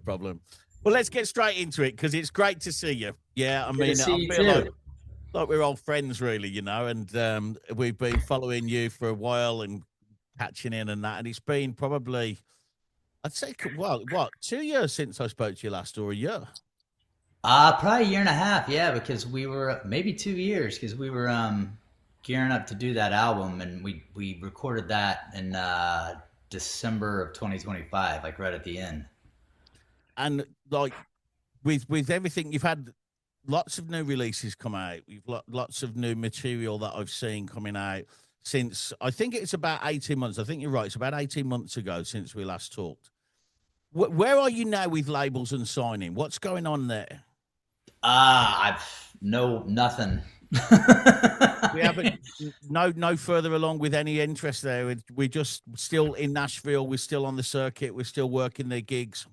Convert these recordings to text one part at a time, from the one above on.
problem. Well, let's get straight into it because it's great to see you. Yeah, I Good to mean, see I you feel too. like we're old friends, really, and we've been following you for a while and catching in and that, and it's been probably, I'd say, well, what, 2 years since I spoke to you last, or a year? Probably a year and a half, yeah, because we were maybe 2 years because we were gearing up to do that album, and we recorded that in December of 2025, like right at the end. And like with everything, you've had lots of new releases come out. You've lots of new material that I've seen coming out since I think it's about 18 months. I think you're right. It's about 18 months ago since we last talked. Where are you now with labels and signing? What's going on there? I've no nothing. We haven't no further along with any interest there. We're just still in Nashville. We're still on the circuit. We're still working their gigs.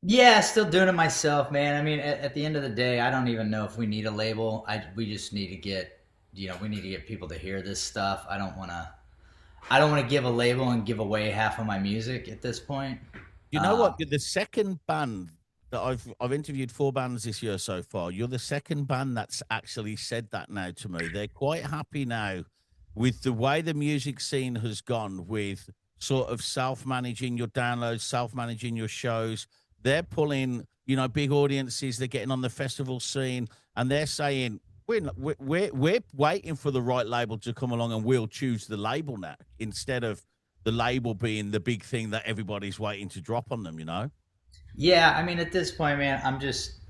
Yeah, still doing it myself, man. I mean, at the end of the day, I don't even know if we need a label. We just need to get, we need to get people to hear this stuff. I don't want to give a label and give away half of my music at this point. You know what? You're the second band that I've interviewed 4 bands this year so far. You're the second band that's actually said that now to me. They're quite happy now with the way the music scene has gone with sort of self-managing your downloads, self-managing your shows. They're pulling, big audiences. They're getting on the festival scene, and they're saying we're waiting for the right label to come along, and we'll choose the label now instead of the label being the big thing that everybody's waiting to drop on them. Yeah, I mean, at this point, man, I'm just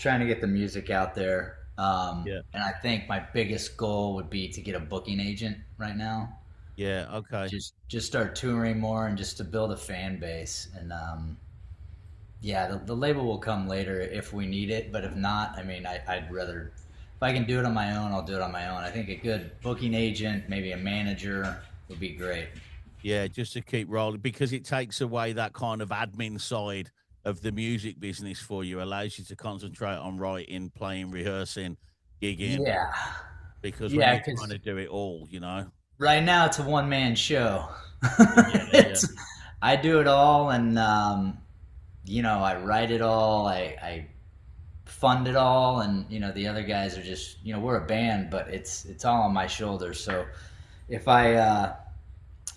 trying to get the music out there. Yeah. And I think my biggest goal would be to get a booking agent right now. Yeah. Okay. Just start touring more and just to build a fan base. And yeah, the label will come later if we need it. But if not, I mean, I'd rather if I can do it on my own, I'll do it on my own. I think a good booking agent, maybe a manager, would be great. Yeah. Just to keep rolling because it takes away that kind of admin side of the music business for you, allows you to concentrate on writing, playing, rehearsing, gigging. Yeah, Because when yeah, you're trying because to do it all. right now it's a one man show. Yeah. Yeah. it's, I do it all, and I write it all. I fund it all, and the other guys are just we're a band, but it's all on my shoulders. So if I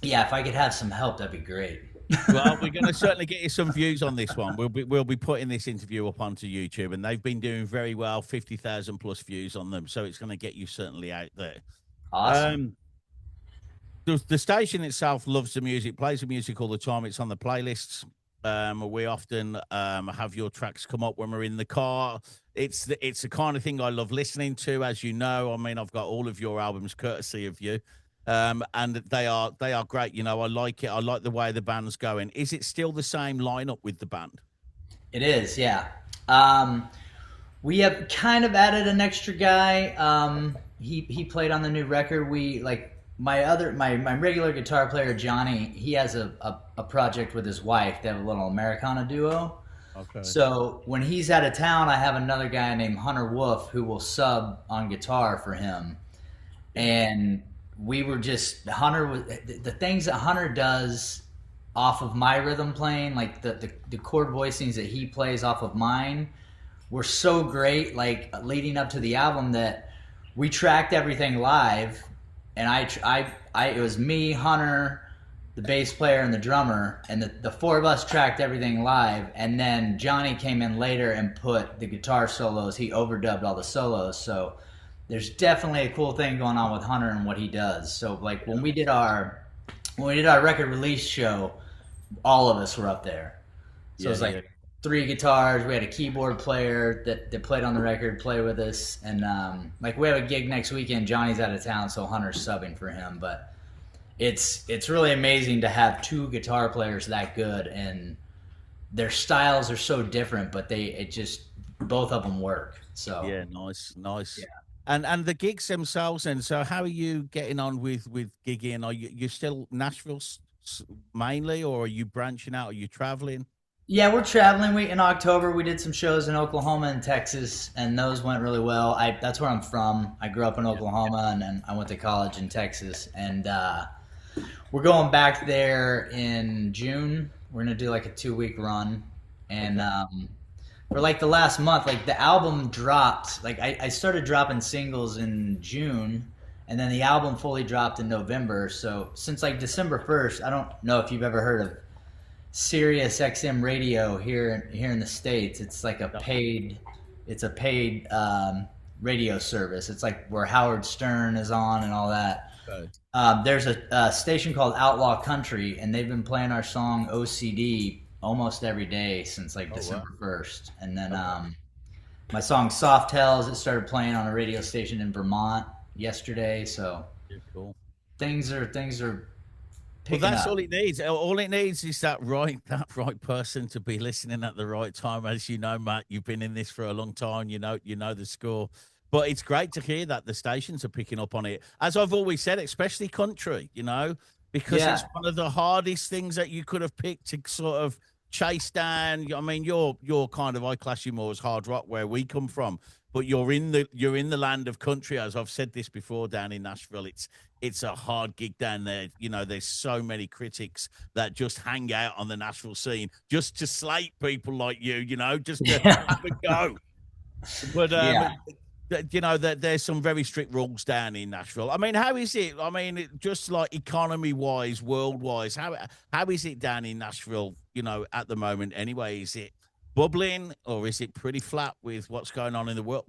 if I could have some help, that'd be great. Well, we're going to certainly get you some views on this one. We'll be putting this interview up onto YouTube, and they've been doing very well, 50,000 plus views on them. So it's going to get you certainly out there. Awesome. Um, the station itself loves the music, plays the music all the time. It's on the playlists. We often have your tracks come up when we're in the car. It's the kind of thing I love listening to, as you know. I mean, I've got all of your albums courtesy of you. And they are great. I like it. I like the way the band's going. Is it still the same lineup with the band? It is, yeah. We have kind of added an extra guy. He played on the new record. We like my regular guitar player Johnny. He has a project with his wife. They have a little Americana duo. Okay. So when he's out of town, I have another guy named Hunter Wolf who will sub on guitar for him. And we were just Hunter was the things that Hunter does off of my rhythm playing, like the chord voicings that he plays off of mine, were so great. Like leading up to the album, that we tracked everything live, and it was me, Hunter, the bass player, and the drummer, and the four of us tracked everything live. And then Johnny came in later and put the guitar solos. He overdubbed all the solos, so there's definitely a cool thing going on with Hunter and what he does. So like when we did our record release show, all of us were up there. So it was like 3 guitars. We had a keyboard player that played on the record play with us, and like we have a gig next weekend. Johnny's out of town, so Hunter's subbing for him. But it's really amazing to have 2 guitar players that good, and their styles are so different, but both of them work. So Yeah, nice. yeah. And the gigs themselves, and so how are you getting on with gigging? Are you still Nashville mainly, or are you branching out? Are you traveling? Yeah, we're traveling. In October we did some shows in Oklahoma and Texas, and those went really well. That's where I'm from. I grew up in Oklahoma, and then I went to college in Texas, and we're going back there in June. We're gonna do like a 2 week run, And Okay. for like the last month, like the album dropped. Like I started dropping singles in June, and then the album fully dropped in November. So since like December 1st, I don't know if you've ever heard of Sirius XM radio here in the States. It's like a No. paid, it's a paid radio service. It's like where Howard Stern is on and all that. Okay. There's a station called Outlaw Country, and they've been playing our song OCD almost every day since like Oh wow. December 1st. And then Okay. my song Soft Hells, it started playing on a radio station in Vermont yesterday. So Yeah, cool. things are Well, picking that's up. all it needs. All it needs is that right person to be listening at the right time. As you know, Matt, you've been in this for a long time. You know the score. But it's great to hear that the stations are picking up on it. As I've always said, especially country, because it's Yeah, one of the hardest things that you could have picked to sort of chase down. I mean, you're kind of, I class you more as hard rock where we come from, but you're in the land of country. As I've said this before, down in Nashville, it's a hard gig down there. There's so many critics that just hang out on the Nashville scene just to slate people like just to yeah, have a go. But yeah. that there's some very strict rules down in Nashville. I mean, how is it? I mean, just like economy wise, world wise, how is it down in Nashville? At the moment, anyway, is it bubbling or is it pretty flat with what's going on in the world?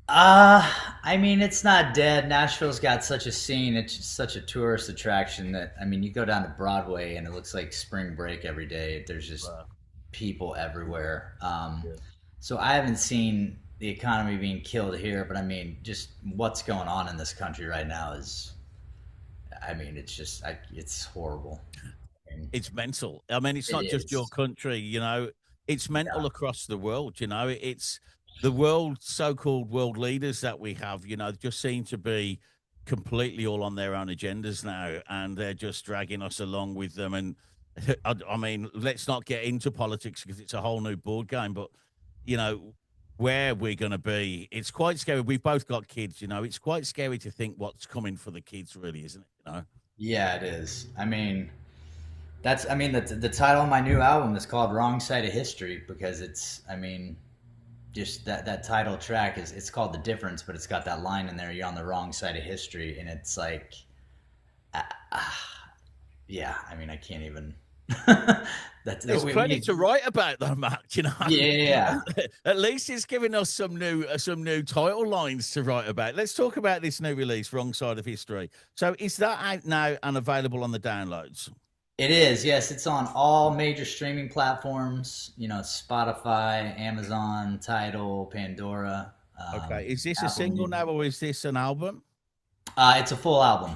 Uh, I mean, it's not dead. Nashville's got such a scene. It's just such a tourist attraction that, I mean, you go down to Broadway and it looks like spring break every day. There's just Wow. people everywhere. Yeah. So I haven't seen the economy being killed here, but I mean, just what's going on in this country right now is, I mean, it's horrible. And It's mental. I mean, it's it not just your is. country, it's mental Yeah. across the world, it's the world, so-called world leaders that we have, just seem to be completely all on their own agendas now, and they're just dragging us along with them. And I mean, let's not get into politics because it's a whole new board game, but you know, where we're going to be, it's quite scary. We've both got kids, it's quite scary to think what's coming for the kids, really, isn't it? Yeah, it is. I mean, the title of my new album is called Wrong Side of History because it's, I mean, just that title track is, it's called The Difference, but it's got that line in there, you're on the wrong side of history. And it's like, uh, uh, yeah, I mean, I can't even. That's There's plenty we, to write about, though, Matt. yeah. At least it's giving us some new title lines to write about. Let's talk about this new release, "Wrong Side of History." So, is that out now and available on the downloads? It is, yes. It's on all major streaming platforms. Spotify, Amazon, Tidal, Pandora, Okay, is this a Apple single Music. now or is this an album? It's a full album.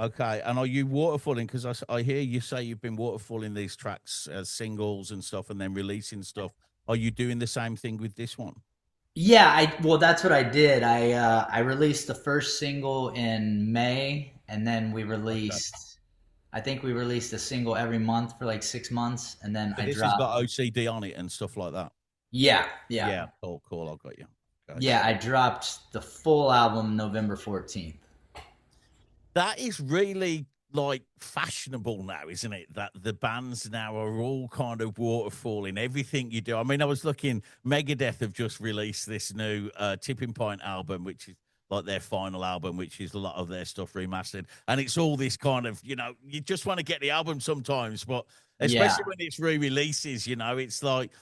Okay, and are you waterfalling? Because I hear you say you've been waterfalling these tracks as singles and stuff, and then releasing stuff. Are you doing the same thing with this one? Yeah, well, that's what I did. I released the first single in May, and then we Okay. released. I think we released a single every month for like 6 months, and then So I this has dropped. got OCD on it and stuff like that. Yeah, yeah, Yeah, cool, cool. I got you. Okay. yeah. I dropped the full album November 14th. That is really like fashionable now, isn't it? That the bands now are all kind of waterfalling everything you do. I mean, I was looking, Megadeth have just released this new Tipping Point album, which is like their final album, which is a lot of their stuff remastered. And it's all this kind of, you just want to get the album sometimes, but Yeah, especially when it's re-releases, it's like,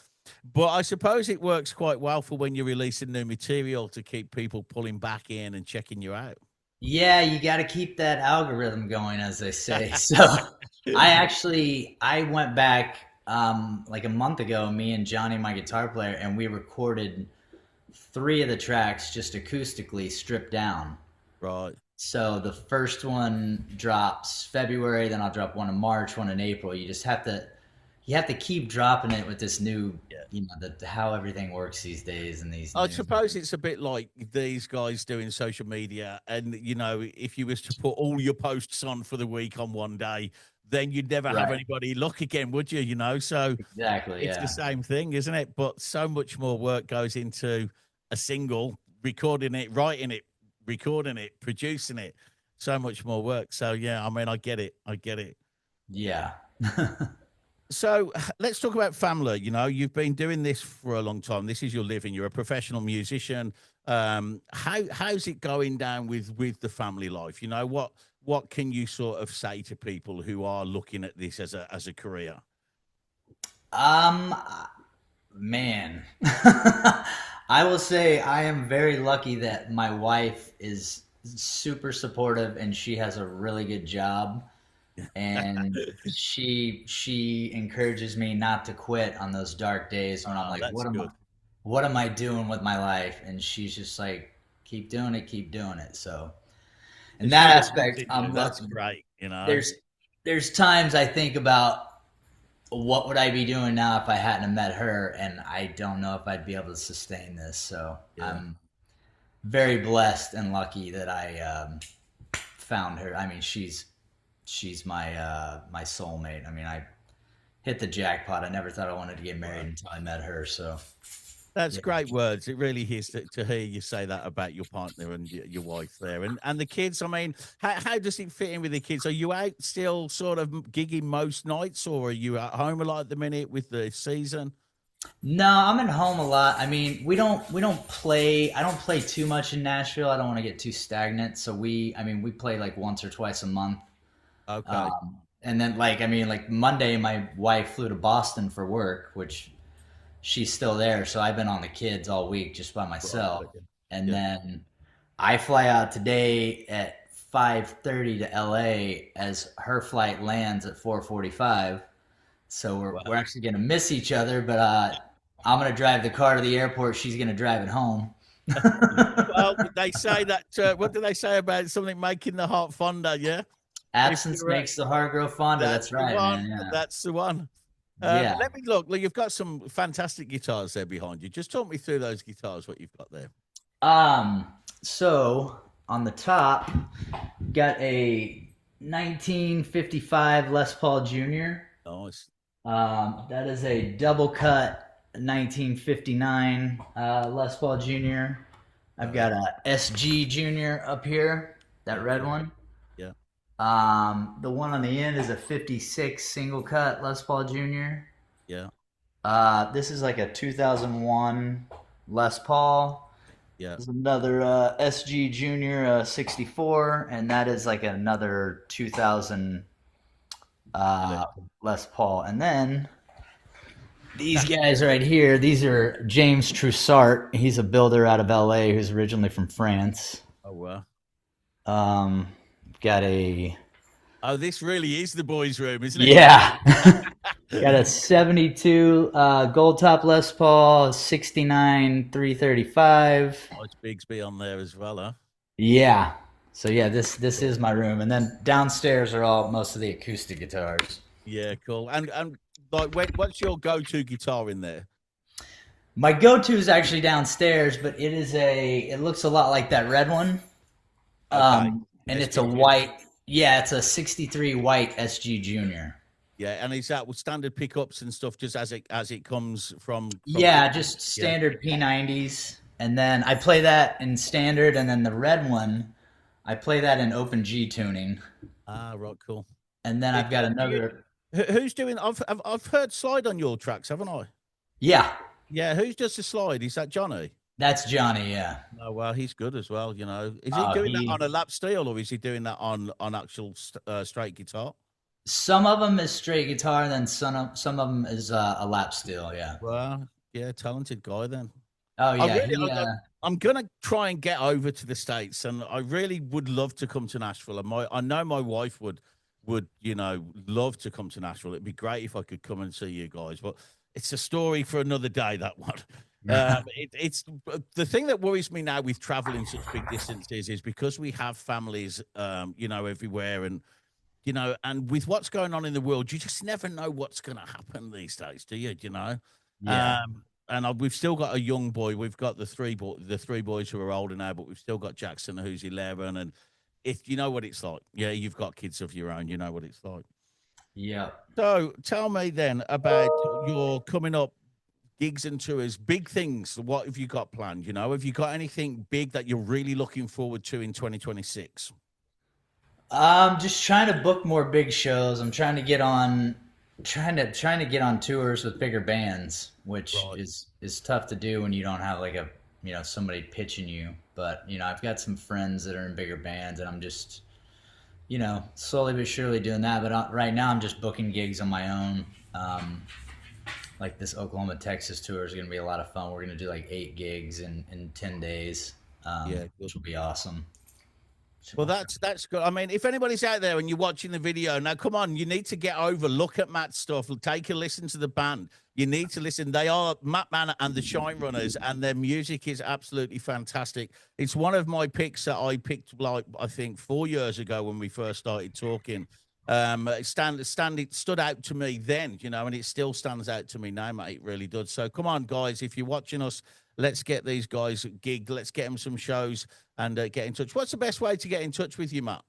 but I suppose it works quite well for when you're releasing new material to keep people pulling back in and checking you out. yeah. You got to keep that algorithm going, as they say. So, I went back like a month ago. Me and Johnny, my guitar player, and we recorded three of the tracks just acoustically stripped down. Right. So the first one drops February, then I'll drop one in March, one in April. You have to keep dropping it with this new, Yeah. how everything works these days and these I new. suppose it's a bit like these guys doing social media. And, if you was to put all your posts on for the week on one day, then you'd never have Right. anybody look again, would you? So Exactly. it's the Yeah. same thing, isn't it? But so much more work goes into a single, recording it, writing it, recording it, producing it. So much more work. So, yeah, I mean, I get it. I get it. Yeah. So let's talk about family. You know, you've been doing this for a long time. This is your living. You're a professional musician. How's it going down with the family life? You know, what can you sort of say to people who are looking at this as a career? Um, Man, I will say I am very lucky that my wife is super supportive and she has a really good job, and she encourages me not to quit on those dark days when I'm like, That's good. what am I doing with my life? And she's just like, keep doing it, keep doing it. So in And she that believes aspect, in you. I'm That's lucky. great. You know. There's there's times I think about what would I be doing now if I hadn't met her, and I don't know if I'd be able to sustain this. So Yeah. I'm very blessed and lucky that I found her. I mean, she's my soulmate. I mean, I hit the jackpot. I never thought I wanted to get married Wow. until I met her. So That's yeah. great words. It really is to hear you say that about your partner and your wife there, and the kids. I mean, how does it fit in with the kids? Are you out still, sort of gigging most nights, or are you at home a lot at the minute with the season? No, I'm at home a lot. I mean, we don't play. I don't play too much in Nashville. I don't want to get too stagnant. So I mean, we play like once or twice a month. Okay, And then like I mean, like Monday, my wife flew to Boston for work, which she's still there. So I've been on the kids all week just by right, myself. okay. And Yeah, then I fly out today at 5:30 to LA as her flight lands at 4:45. So we're wow. actually gonna miss each other, but I'm gonna drive the car to the airport. She's gonna drive it home. Well, they say that. What do they say about something making the heart fonder? Yeah, if Absence you're makes the heart grow fonder. that's That's the right, one. man. Yeah. That's the one. Yeah. Let me look. Look, you've got some fantastic guitars there behind you. Just talk me through those guitars. What you've got there. Um, so on the top, got a 1955 Les Paul Jr. Nice. That is a double cut 1959 Les Paul Jr. I've Right. got a SG Jr. up here, that red Okay. one. Yeah. The one on the end is a 56 single cut Les Paul Jr. Yeah. This is like a 2001 Les Paul. Yeah. There's another SG Junior 64, and that is like another 2000 uh, Les Paul. And then these guys right here, these are James Troussart. He's a builder out of LA who's originally from France. Oh well. Um, got a Oh, this really is the boys' room, isn't it? yeah, got a 72 gold top Les Paul, 69 335. Nice Bigsby on there as well, huh? Yeah. So yeah, this is my room, and then downstairs are all most of the acoustic guitars. Yeah, cool. And like, what's your go-to guitar in there? My go-to is actually downstairs, but it looks a lot like that red one. Okay. And it's a SG Junior. white, yeah, it's a 63 white SG Junior. Yeah, and is that with standard pickups and stuff, just as it comes from? Yeah, just Yeah. standard P90s. And then I play that in standard, and then the red one, I play that in open G tuning. Ah, right, cool. And then I've got another, Who's doing? I've heard slide on your tracks, haven't I? yeah, Yeah, who's does the slide? Is that Johnny? that's Johnny, yeah. Oh well, he's good as well. You know, is he Oh, doing that he on a lap steel or is he doing that on actual straight guitar? Some of them is straight guitar, and then some of them is a lap steel. Yeah. Well, yeah, talented guy then. Oh I yeah. really, I'm gonna try and get over to the States, and I really would love to come to Nashville. And I know my wife would love to come to Nashville. It'd be great if I could come and see you guys, but it's a story for another day. That one. It's the thing that worries me now with traveling such big distances is because we have families, everywhere, and with what's going on in the world, you just never know what's going to happen these days, do you? You know, Yeah. we've still got a young boy. We've got the three boys who are older now, but we've still got Jackson who's 11. And if you know what it's like, yeah, you've got kids of your own. You know what it's like. Yeah. So tell me then about your coming up gigs and tours, big things. What have you got planned? Have you got anything big that you're really looking forward to in 2026? Just trying to book more big shows. I'm trying to get on. trying to get on tours with bigger bands, which Right. is tough to do when you don't have like a somebody pitching you. But I've got some friends that are in bigger bands, and I'm just slowly but surely doing that. But right now, I'm just booking gigs on my own. Like this Oklahoma Texas tour is going to be a lot of fun. We're going to do like 8 gigs in 10 days, Yeah, good. which will be awesome. Well, that's good. I mean, if anybody's out there and you're watching the video now, come on, you need to get over, look at Matt's stuff, take a listen to the band. You need to listen. They are Matt Mann and the Shine Runners, and their music is absolutely fantastic. It's one of my picks that I picked, like I think 4 years ago when we first started talking. It stood out to me then, and it still stands out to me now, mate. It really does. So come on, guys, if you're watching us, let's get these guys a gig. Let's get them some shows and get in touch. What's the best way to get in touch with you, Matt?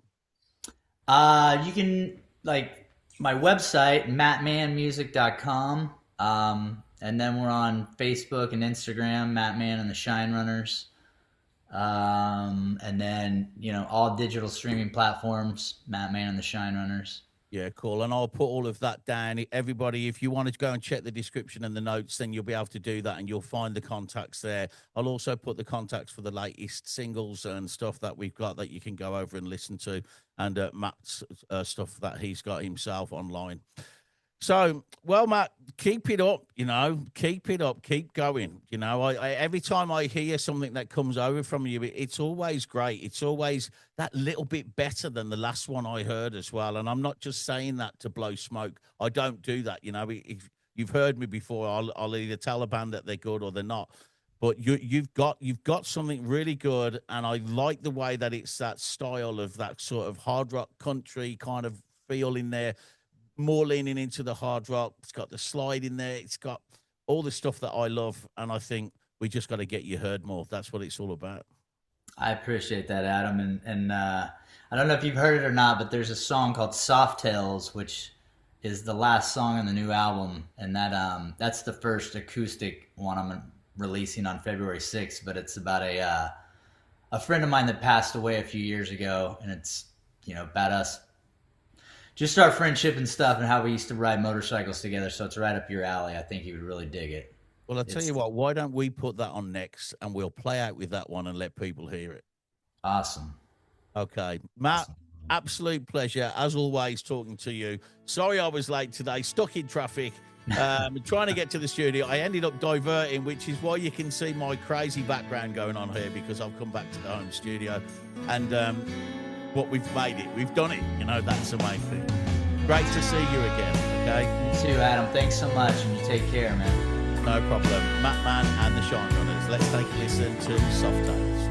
You can like my website, mattmanmusic.com. And then we're on Facebook and Instagram, Matt Mann and the Shine Runners. And then, all digital streaming platforms, Matt Mann and the Shine Runners. Yeah, cool. And I'll put all of that down. Everybody, if you want to go and check the description and the notes, then you'll be able to do that and you'll find the contacts there. I'll also put the contacts for the latest singles and stuff that we've got that you can go over and listen to, and Matt's stuff that he's got himself online. So, well, Matt, keep it up, keep it up, keep going. Every time I hear something that comes over from you, it's always great. It's always that little bit better than the last one I heard as well. And I'm not just saying that to blow smoke. I don't do that. If you've heard me before, I'll either tell a band that they're good or they're not. But you've got something really good, and I like the way that it's that style of that sort of hard rock country kind of feel in there, more leaning into the hard rock. It's got the slide in there. It's got all the stuff that I love. And I think we just got to get you heard more. That's what it's all about. I appreciate that, Adam. And I don't know if you've heard it or not, but there's a song called Soft Tales, which is the last song on the new album. And that's the first acoustic one I'm releasing on February 6th. But it's about a friend of mine that passed away a few years ago. And it's, about us, just our friendship and stuff, and how we used to ride motorcycles together. So it's right up your alley. I think you would really dig it. Well, I'll tell you what, why don't we put that on next and we'll play out with that one and let people hear it? Awesome. Okay. Matt, Awesome. Absolute pleasure, as always, talking to you. Sorry I was late today, stuck in traffic, trying to get to the studio. I ended up diverting, which is why you can see my crazy background going on here, because I've come back to the home studio. And what we've made it. We've done it. That's the main thing. Great to see you again, okay? You too, Adam. Thanks so much, and you take care, man. No problem. Matt Mann and the Shine Runners. Let's take a listen to Soft Tales.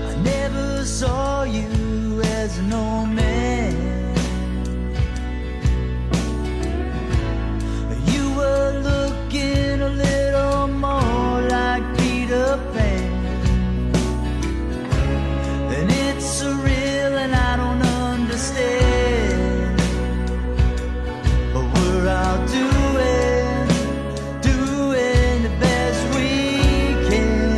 I never saw you as an old man. You were looking a little more like Peter Pan. And it's surreal and I don't understand, but we're all doing the best we can.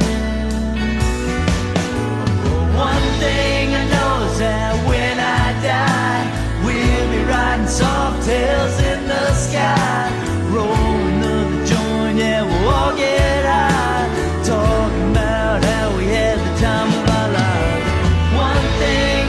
But one thing I know is that when I die, we'll be riding soft tails in the sky, rolling another joint, yeah, we'll all get high, talking about how we had the time of our lives. One thing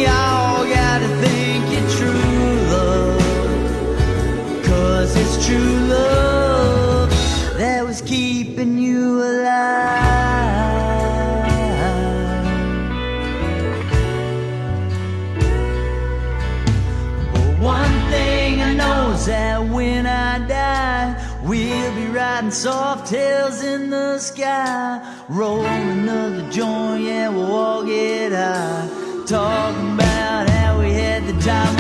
y'all gotta think it true love, 'cause it's true love that was keeping you alive. Well, one thing I know is that when I die, we'll be riding soft tails in the sky, roll another joint, yeah, we'll all get high, talking about how we had the time